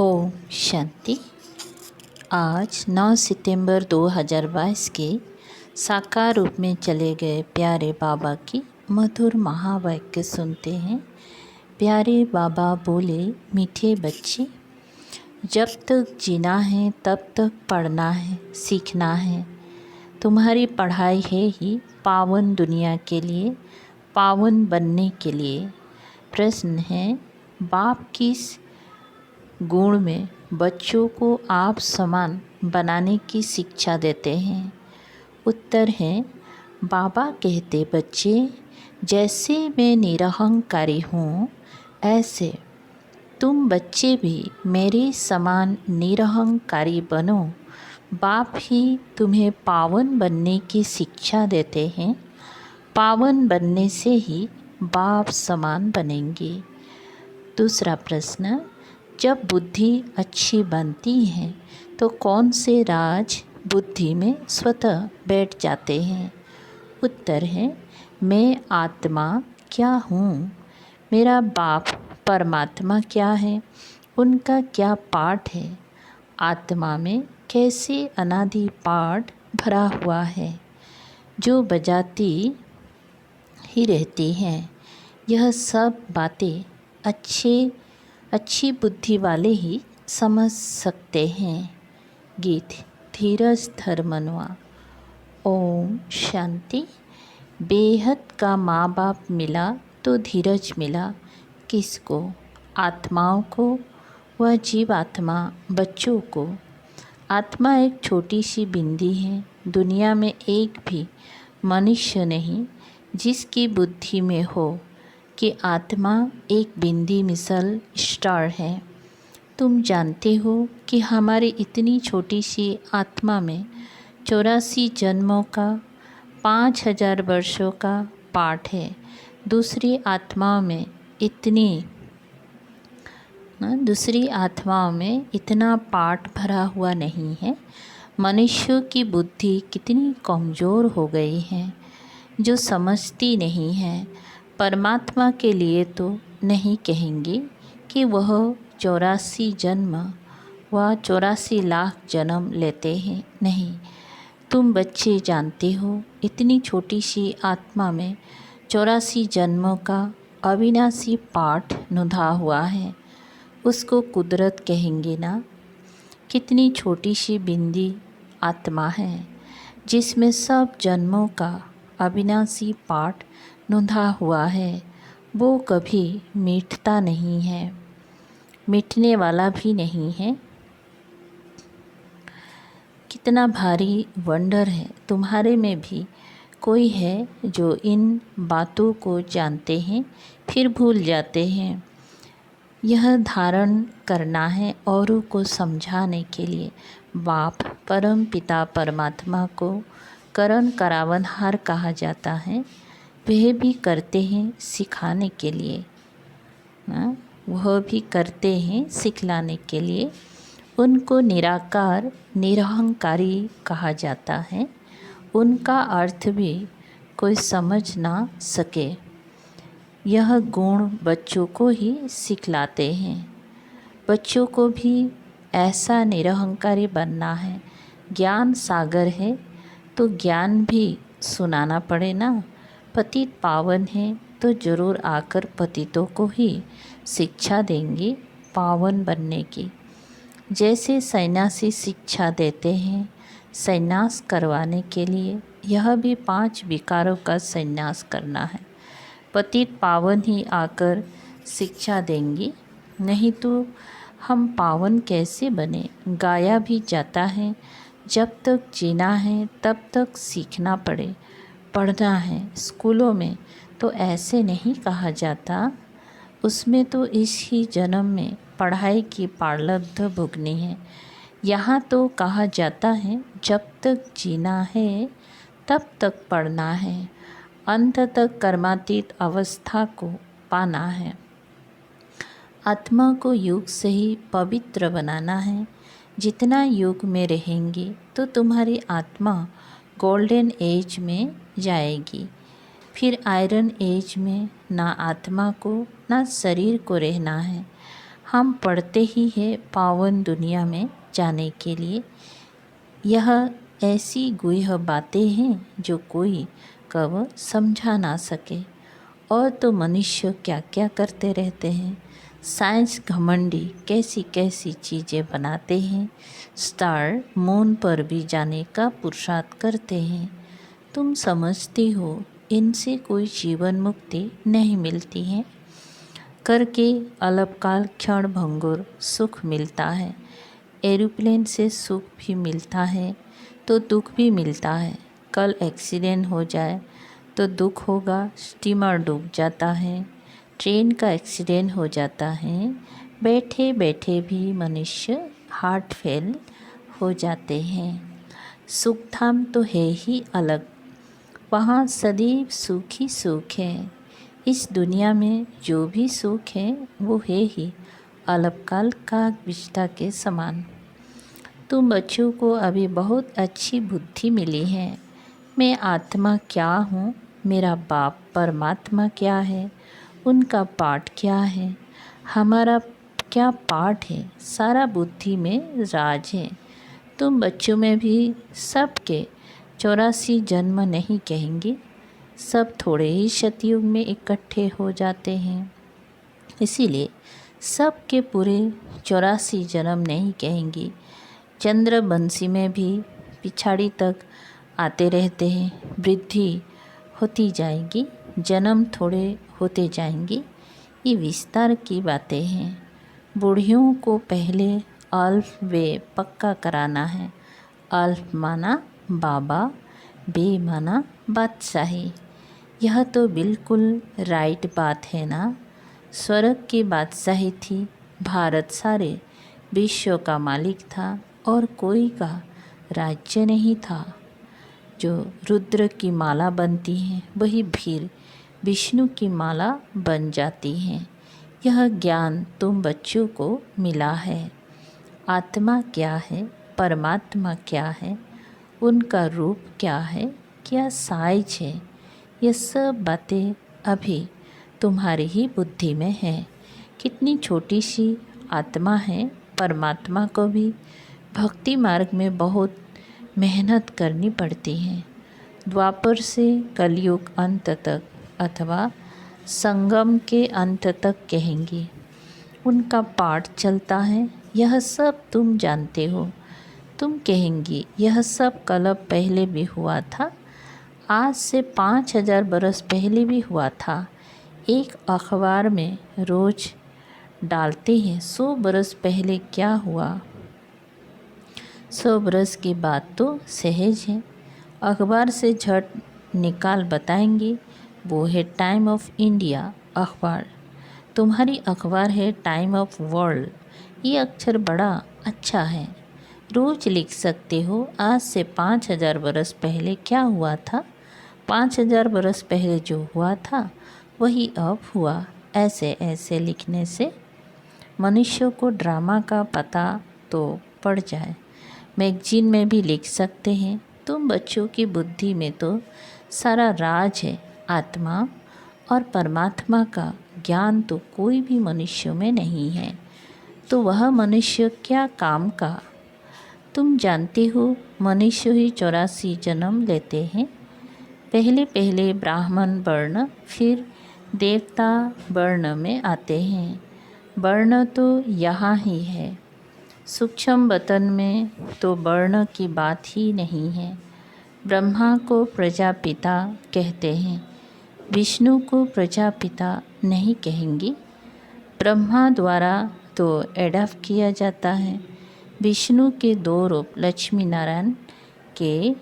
ओम शांति। आज 9 सितंबर 2022 के साकार रूप में चले गए प्यारे बाबा की मधुर महावाक्य सुनते हैं। प्यारे बाबा बोले, मीठे बच्चे, जब तक जीना है तब तक पढ़ना है, सीखना है। तुम्हारी पढ़ाई है ही पावन दुनिया के लिए, पावन बनने के लिए। प्रश्न है, बाप किस गुण में बच्चों को आप समान बनाने की शिक्षा देते हैं? उत्तर है, बाबा कहते, बच्चे, जैसे मैं निरहंकारी हूँ ऐसे तुम बच्चे भी मेरे समान निरहंकारी बनो। बाप ही तुम्हें पावन बनने की शिक्षा देते हैं। पावन बनने से ही बाप समान बनेंगे। दूसरा प्रश्न, जब बुद्धि अच्छी बनती है तो कौन से राज बुद्धि में स्वतः बैठ जाते हैं? उत्तर है, मैं आत्मा क्या हूँ, मेरा बाप परमात्मा क्या है, उनका क्या पाठ है, आत्मा में कैसे अनादि पाठ भरा हुआ है जो बजाती ही रहती हैं। यह सब बातें अच्छी बुद्धि वाले ही समझ सकते हैं। गीत। धीरज धर मनवा। ओम शांति। बेहद का माँ बाप मिला तो धीरज मिला किसको? आत्माओं को व जीवात्मा बच्चों को। आत्मा एक छोटी सी बिंदी है। दुनिया में एक भी मनुष्य नहीं जिसकी बुद्धि में हो कि आत्मा एक बिंदी मिसल स्टार है। तुम जानते हो कि हमारी इतनी छोटी सी आत्मा में 84 जन्मों का 5000 वर्षों का पाठ है। दूसरी आत्माओं में इतना पाठ भरा हुआ नहीं है। मनुष्यों की बुद्धि कितनी कमज़ोर हो गई है जो समझती नहीं है। परमात्मा के लिए तो नहीं कहेंगे कि वह 84 जन्म व 84 लाख जन्म लेते हैं। नहीं, तुम बच्चे जानते हो इतनी छोटी सी आत्मा में 84 जन्मों का अविनाशी पाठ नुधा हुआ है। उसको कुदरत कहेंगे ना। कितनी छोटी सी बिंदी आत्मा है जिसमें सब जन्मों का अविनाशी पाठ नुधा हुआ है। वो कभी मिटता नहीं है, मिटने वाला भी नहीं है। कितना भारी वंडर है, तुम्हारे में भी कोई है जो इन बातों को जानते हैं फिर भूल जाते हैं। यह धारण करना है औरों को समझाने के लिए। बाप परम पिता परमात्मा को करण करावनहार कहा जाता है। वह भी करते हैं सिखाने के लिए, वह भी करते हैं सिखलाने के लिए। उनको निराकार निरहंकारी कहा जाता है। उनका अर्थ भी कोई समझ ना सके। यह गुण बच्चों को ही सिखलाते हैं। बच्चों को भी ऐसा निरहंकारी बनना है। ज्ञान सागर है तो ज्ञान भी सुनाना पड़े ना। पतित पावन है तो ज़रूर आकर पतितों को ही शिक्षा देंगे पावन बनने की। जैसे सन्यासी शिक्षा देते हैं संन्यास करवाने के लिए, यह भी 5 विकारों का संन्यास करना है। पतित पावन ही आकर शिक्षा देंगे, नहीं तो हम पावन कैसे बने? गाया भी जाता है, जब तक जीना है तब तक सीखना पड़े, पढ़ना है। स्कूलों में तो ऐसे नहीं कहा जाता, उसमें तो इस ही जन्म में पढ़ाई की प्रारब्ध भुगनी है। यहाँ तो कहा जाता है, जब तक जीना है तब तक पढ़ना है, अंत तक कर्मातीत अवस्था को पाना है। आत्मा को युग से ही पवित्र बनाना है। जितना युग में रहेंगे तो तुम्हारी आत्मा गोल्डन एज में जाएगी। फिर आयरन एज में ना आत्मा को ना शरीर को रहना है। हम पढ़ते ही हैं पावन दुनिया में जाने के लिए। यह ऐसी गुह्य बातें हैं जो कोई कब समझा ना सके। और तो मनुष्य क्या क्या करते रहते हैं। साइंस घमंडी कैसी कैसी चीज़ें बनाते हैं। स्टार मून पर भी जाने का पुरुषार्थ करते हैं। तुम समझती हो इनसे कोई जीवन मुक्ति नहीं मिलती है। करके अल्पकाल क्षण भंगुर सुख मिलता है। एरोप्लेन से सुख भी मिलता है तो दुख भी मिलता है। कल एक्सीडेंट हो जाए तो दुख होगा। स्टीमर डूब जाता है, ट्रेन का एक्सीडेंट हो जाता है। बैठे बैठे भी मनुष्य हार्ट फेल हो जाते हैं। सुख धाम तो है ही अलग, वहाँ सदैव सुख ही सुख है। इस दुनिया में जो भी सुख है वो है ही अल्पकाल का विष्ठा के समान। तुम बच्चों को अभी बहुत अच्छी बुद्धि मिली है। मैं आत्मा क्या हूँ, मेरा बाप परमात्मा क्या है, उनका पाठ क्या है, हमारा क्या पाठ है, सारा बुद्धि में राज है। तुम बच्चों में भी सबके 84 जन्म नहीं कहेंगे, सब थोड़े ही सतयुग में इकट्ठे हो जाते हैं। इसीलिए सबके पूरे 84 जन्म नहीं कहेंगी। चंद्रवंशी में भी पिछाड़ी तक आते रहते हैं। वृद्धि होती जाएगी, जन्म थोड़े होते जाएंगे। ये विस्तार की बातें हैं। बूढ़ियों को पहले अल्फ वे पक्का कराना है। अल्फ माना बाबा, बे माना बादशाही। यह तो बिल्कुल राइट बात है ना। स्वर्ग की बादशाही थी, भारत सारे विश्व का मालिक था और कोई का राज्य नहीं था। जो रुद्र की माला बनती है वही फिर विष्णु की माला बन जाती है। यह ज्ञान तुम बच्चों को मिला है। आत्मा क्या है, परमात्मा क्या है, उनका रूप क्या है, क्या साइज है, ये सब बातें अभी तुम्हारी ही बुद्धि में है। कितनी छोटी सी आत्मा है। परमात्मा को भी भक्ति मार्ग में बहुत मेहनत करनी पड़ती है। द्वापर से कलयुग अंत तक अथवा संगम के अंत तक कहेंगे, उनका पाठ चलता है। यह सब तुम जानते हो। तुम कहेंगी यह सब कल्प पहले भी हुआ था, आज से 5000 बरस पहले भी हुआ था। एक अखबार में रोज़ डालते हैं 100 बरस पहले क्या हुआ। 100 बरस की बात तो सहज है, अखबार से झट निकाल बताएंगे। वो है टाइम ऑफ इंडिया अखबार, तुम्हारी अखबार है टाइम ऑफ वर्ल्ड। ये अक्षर बड़ा अच्छा है, रोज़ लिख सकते हो। आज से 5000 बरस पहले क्या हुआ था, 5000 बरस पहले जो हुआ था वही अब हुआ। ऐसे ऐसे लिखने से मनुष्य को ड्रामा का पता तो पड़ जाए। मैगजीन में भी लिख सकते हैं। तुम बच्चों की बुद्धि में तो सारा राज है। आत्मा और परमात्मा का ज्ञान तो कोई भी मनुष्य में नहीं है, तो वह मनुष्य क्या काम का। तुम जानते हो मनुष्य ही 84 जन्म लेते हैं। पहले पहले ब्राह्मण वर्ण, फिर देवता वर्ण में आते हैं। वर्ण तो यहाँ ही है, सूक्ष्म वतन में तो वर्ण की बात ही नहीं है। ब्रह्मा को प्रजापिता कहते हैं, विष्णु को प्रजापिता नहीं कहेंगे। ब्रह्मा द्वारा तो एडॉप्ट किया जाता है। विष्णु के 2 रूप लक्ष्मी नारायण के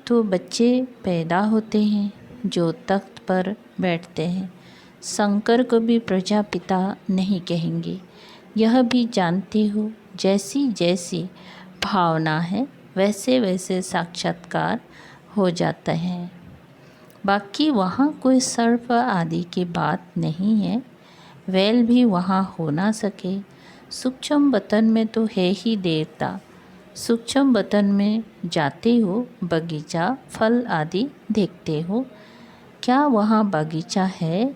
तो बच्चे पैदा होते हैं जो तख्त पर बैठते हैं। शंकर को भी प्रजापिता नहीं कहेंगे। यह भी जानते हो जैसी जैसी भावना है वैसे वैसे साक्षात्कार हो जाता है। बाकी वहाँ कोई सर्प आदि की बात नहीं है। वैल भी वहाँ हो ना सके। सूक्ष्म वतन में तो है ही देवता। सूक्ष्म वतन में जाते हो, बगीचा फल आदि देखते हो। क्या वहाँ बगीचा है?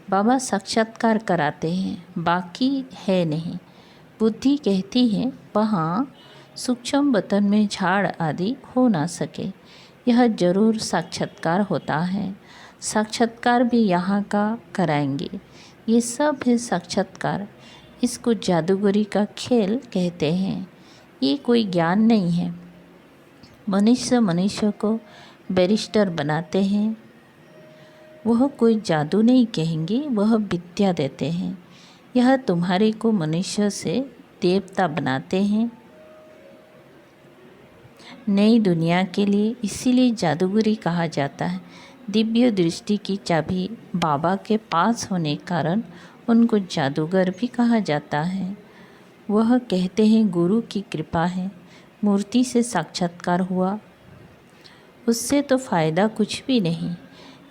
बाबा साक्षात्कार कराते हैं, बाकी है नहीं। बुद्धि कहती है वहाँ सूक्ष्म वतन में झाड़ आदि हो ना सके, यह जरूर साक्षात्कार होता है। साक्षात्कार भी यहाँ का कराएंगे। ये सब है साक्षात्कार। इसको जादूगरी का खेल कहते हैं। ये कोई ज्ञान नहीं है। मनुष्य को बैरिस्टर बनाते हैं, वह कोई जादू नहीं कहेंगे, वह विद्या देते हैं। यह तुम्हारे को मनुष्य से देवता बनाते हैं नई दुनिया के लिए। इसीलिए जादूगरी कहा जाता है। दिव्य दृष्टि की चाबी बाबा के पास होने के कारण उनको जादूगर भी कहा जाता है। वह कहते हैं गुरु की कृपा है, मूर्ति से साक्षात्कार हुआ, उससे तो फ़ायदा कुछ भी नहीं।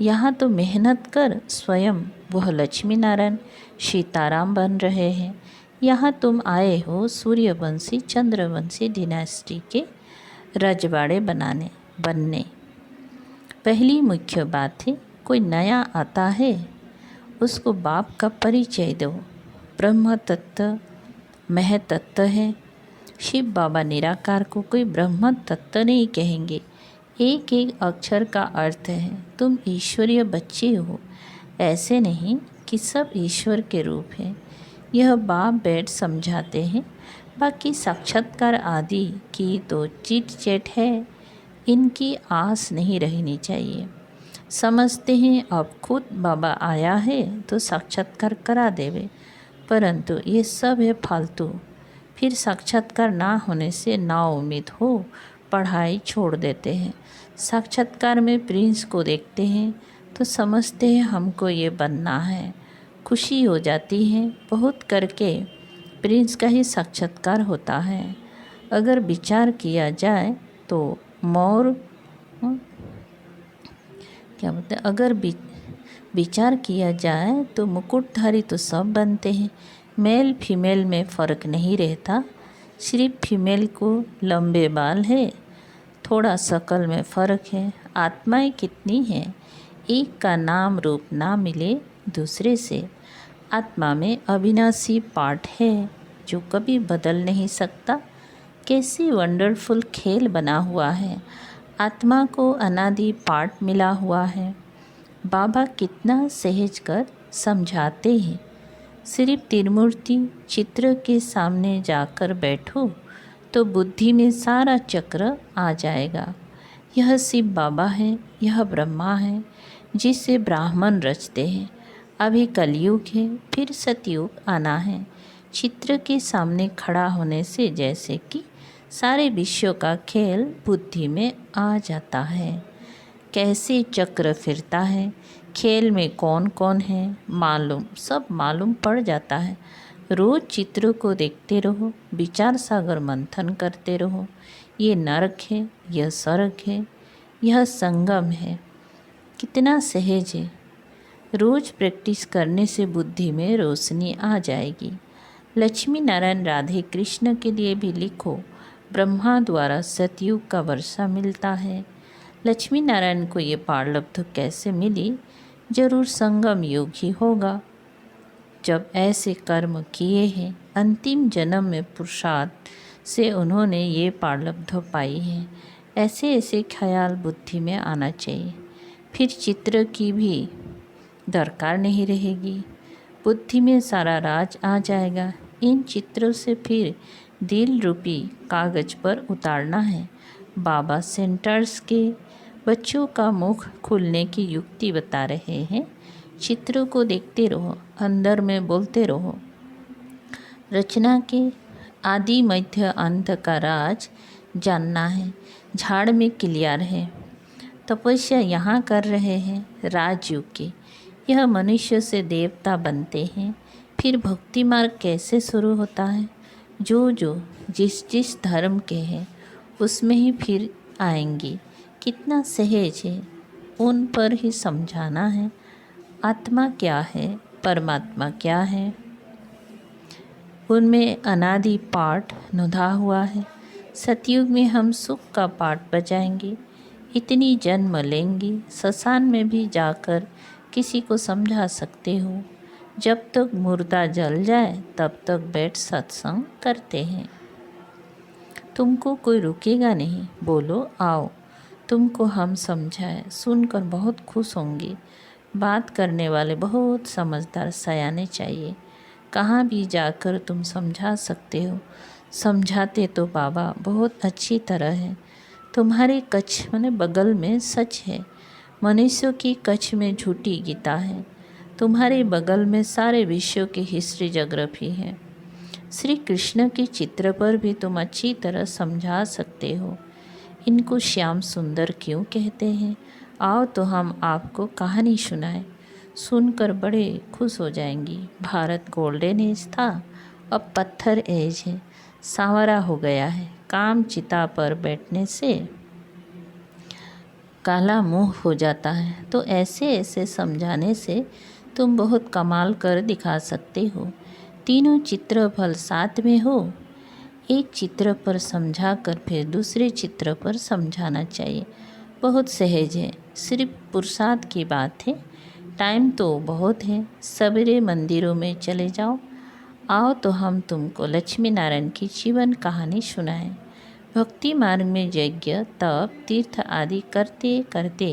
यहाँ तो मेहनत कर स्वयं वह लक्ष्मी नारायण सीताराम बन रहे हैं। यहाँ तुम आए हो सूर्यवंशी चंद्रवंशी डिनास्टी के रजवाड़े बनने। पहली मुख्य बात है, कोई नया आता है उसको बाप का परिचय दो। ब्रह्म तत्व महतत्व है। शिव बाबा निराकार को कोई ब्रह्म तत्व नहीं कहेंगे। एक एक अक्षर का अर्थ है। तुम ईश्वरीय बच्चे हो, ऐसे नहीं कि सब ईश्वर के रूप हैं। यह बाप बैठ समझाते हैं। बाकी साक्षात्कार आदि की तो चिट चैट है, इनकी आस नहीं रहनी चाहिए। समझते हैं अब खुद बाबा आया है तो साक्षात्कार करा देवे, परंतु ये सब है फालतू। फिर साक्षात्कार ना होने से ना उम्मीद हो पढ़ाई छोड़ देते हैं। साक्षात्कार में प्रिंस को देखते हैं तो समझते हैं हमको ये बनना है, खुशी हो जाती है। बहुत करके प्रिंस का ही साक्षात्कार होता है। अगर विचार किया जाए तो मोर क्या बोलते हैं, अगर विचार किया जाए तो मुकुटधारी तो सब बनते हैं। मेल फीमेल में फ़र्क नहीं रहता। सिर्फ फीमेल को लंबे बाल है, थोड़ा शकल में फ़र्क है। आत्माएं कितनी हैं, एक का नाम रूप ना मिले दूसरे से। आत्मा में अविनाशी पार्ट है जो कभी बदल नहीं सकता। कैसी वंडरफुल खेल बना हुआ है। आत्मा को अनादि पार्ट मिला हुआ है। बाबा कितना सहज कर समझाते हैं। सिर्फ त्रिमूर्ति चित्र के सामने जाकर बैठो तो बुद्धि में सारा चक्र आ जाएगा। यह शिव बाबा है, यह ब्रह्मा है जिससे ब्राह्मण रचते हैं। अभी कलयुग है, फिर सतयुग आना है। चित्र के सामने खड़ा होने से जैसे कि सारे विश्व का खेल बुद्धि में आ जाता है। कैसे चक्र फिरता है, खेल में कौन कौन है सब मालूम पड़ जाता है। रोज़ चित्रों को देखते रहो, विचार सागर मंथन करते रहो। ये नरक है, यह स्वर्ग है, यह संगम है। कितना सहज है। रोज़ प्रैक्टिस करने से बुद्धि में रोशनी आ जाएगी। लक्ष्मी नारायण राधे कृष्ण के लिए भी लिखो। ब्रह्मा द्वारा सतयुग का वर्षा मिलता है। लक्ष्मी नारायण को ये पारलब्ध कैसे मिली? जरूर संगम युग ही होगा, जब ऐसे कर्म किए हैं। अंतिम जन्म में पुरुषार्थ से उन्होंने ये पारलब्ध पाई है। ऐसे ऐसे ख्याल बुद्धि में आना चाहिए। फिर चित्र की भी दरकार नहीं रहेगी। बुद्धि में सारा राज आ जाएगा। इन चित्रों से फिर दिल रूपी कागज पर उतारना है। बाबा सेंटर्स के बच्चों का मुख खुलने की युक्ति बता रहे हैं। चित्रों को देखते रहो, अंदर में बोलते रहो। रचना के आदि मध्य अंत का राज जानना है। झाड़ में क्लियर है। तपस्या यहाँ कर रहे हैं राजयुग की। यह मनुष्य से देवता बनते हैं। फिर भक्ति मार्ग कैसे शुरू होता है? जो जिस धर्म के हैं उसमें ही फिर आएंगी। कितना सहज है, उन पर ही समझाना है। आत्मा क्या है, परमात्मा क्या है, उनमें अनादि पाठ नुधा हुआ है। सतयुग में हम सुख का पाठ बजाएंगे। इतनी जन्म लेंगे, शमशान में भी जाकर किसी को समझा सकते हो। जब तक मुर्दा जल जाए तब तक बैठ सत्संग करते हैं। तुमको कोई रुकेगा नहीं, बोलो आओ, तुमको हम समझाए, सुनकर बहुत खुश होंगे। बात करने वाले बहुत समझदार सयाने चाहिए। कहाँ भी जाकर तुम समझा सकते हो। समझाते तो बाबा बहुत अच्छी तरह है। तुम्हारे कच्छ माने बगल में सच है। मनुष्यों की कच्छ में झूठी गीता है। तुम्हारे बगल में सारे विश्व की हिस्ट्री ज्योग्राफी है। श्री कृष्ण के चित्र पर भी तुम अच्छी तरह समझा सकते हो। इनको श्याम सुंदर क्यों कहते हैं? आओ तो हम आपको कहानी सुनाएं। सुनकर बड़े खुश हो जाएंगी। भारत गोल्डन एज था, अब पत्थर एज है। सांवरा हो गया है। काम चिता पर बैठने से काला मुंह हो जाता है। तो ऐसे ऐसे समझाने से तुम बहुत कमाल कर दिखा सकते हो। तीनों चित्र फल साथ में हो। एक चित्र पर समझाकर फिर दूसरे चित्र पर समझाना चाहिए। बहुत सहज है, सिर्फ पुरुषार्थ की बात है। टाइम तो बहुत है, सवेरे मंदिरों में चले जाओ। आओ तो हम तुमको लक्ष्मी नारायण की जीवन कहानी सुनाएं। भक्ति मार्ग में यज्ञ तप तीर्थ आदि करते करते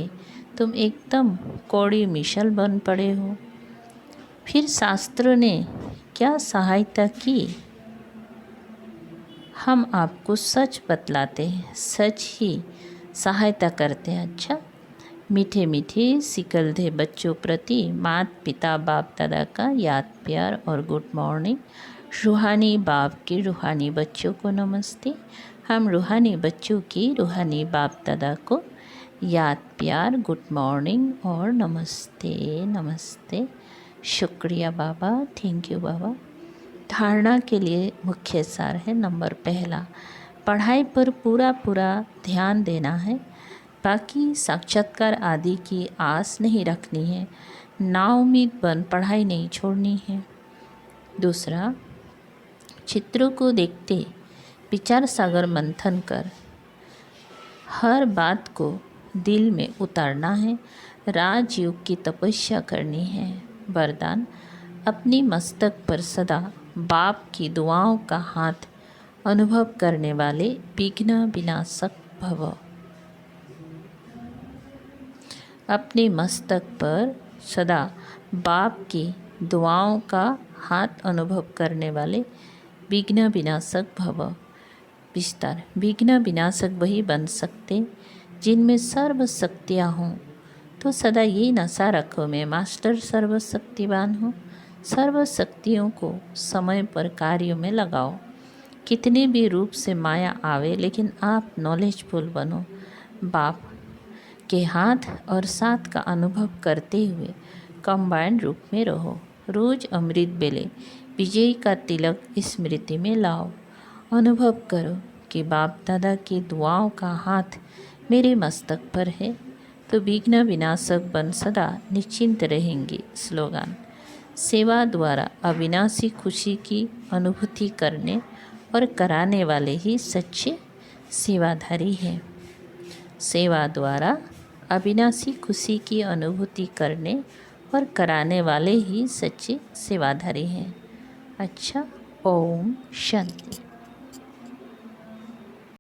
तुम एकदम कौड़ी मिशल बन पड़े हो। फिर शास्त्र ने क्या सहायता की? हम आपको सच बतलाते हैं, सच ही सहायता करते हैं। अच्छा, मीठे मीठे सिकलधे बच्चों प्रति माता पिता बाप दादा का याद प्यार और गुड मॉर्निंग। रूहानी बाप के रूहानी बच्चों को नमस्ते। हम रूहानी बच्चों की रूहानी बाप दादा को याद प्यार गुड मॉर्निंग और नमस्ते नमस्ते। शुक्रिया बाबा, थैंक यू बाबा। धारणा के लिए मुख्य सार है। नंबर पहला, पढ़ाई पर पूरा ध्यान देना है। बाकी साक्षात्कार आदि की आस नहीं रखनी है। नाउम्मीद बन पढ़ाई नहीं छोड़नी है। दूसरा, चित्रों को देखते विचार सागर मंथन कर हर बात को दिल में उतारना है। राजयोग की तपस्या करनी है। वरदान, अपनी मस्तक पर सदा बाप की दुआओं का हाथ अनुभव करने वाले विघ्न विनाशक भव। अपने मस्तक पर सदा बाप की दुआओं का हाथ अनुभव करने वाले विघ्न विनाशक भव। विस्तार, विघ्न विनाशक वही बन सकते जिनमें सर्व शक्तियाँ हों। तो सदा ये नशा रखो मैं मास्टर सर्वशक्तिवान हूँ। सर्व शक्तियों को समय पर कार्यों में लगाओ। कितने भी रूप से माया आवे, लेकिन आप नॉलेजफुल बनो। बाप के हाथ और साथ का अनुभव करते हुए कंबाइंड रूप में रहो। रोज अमृत बेले विजय का तिलक स्मृति में लाओ। अनुभव करो कि बाप दादा की दुआओं का हाथ मेरे मस्तक पर है, तो विघ्न विनाशक बन सदा निश्चिंत रहेंगे। स्लोगन, सेवा द्वारा अविनाशी खुशी की अनुभूति करने और कराने वाले ही सच्चे सेवाधारी हैं। सेवा द्वारा अविनाशी खुशी की अनुभूति करने और कराने वाले ही सच्चे सेवाधारी हैं। अच्छा, ओम शांति।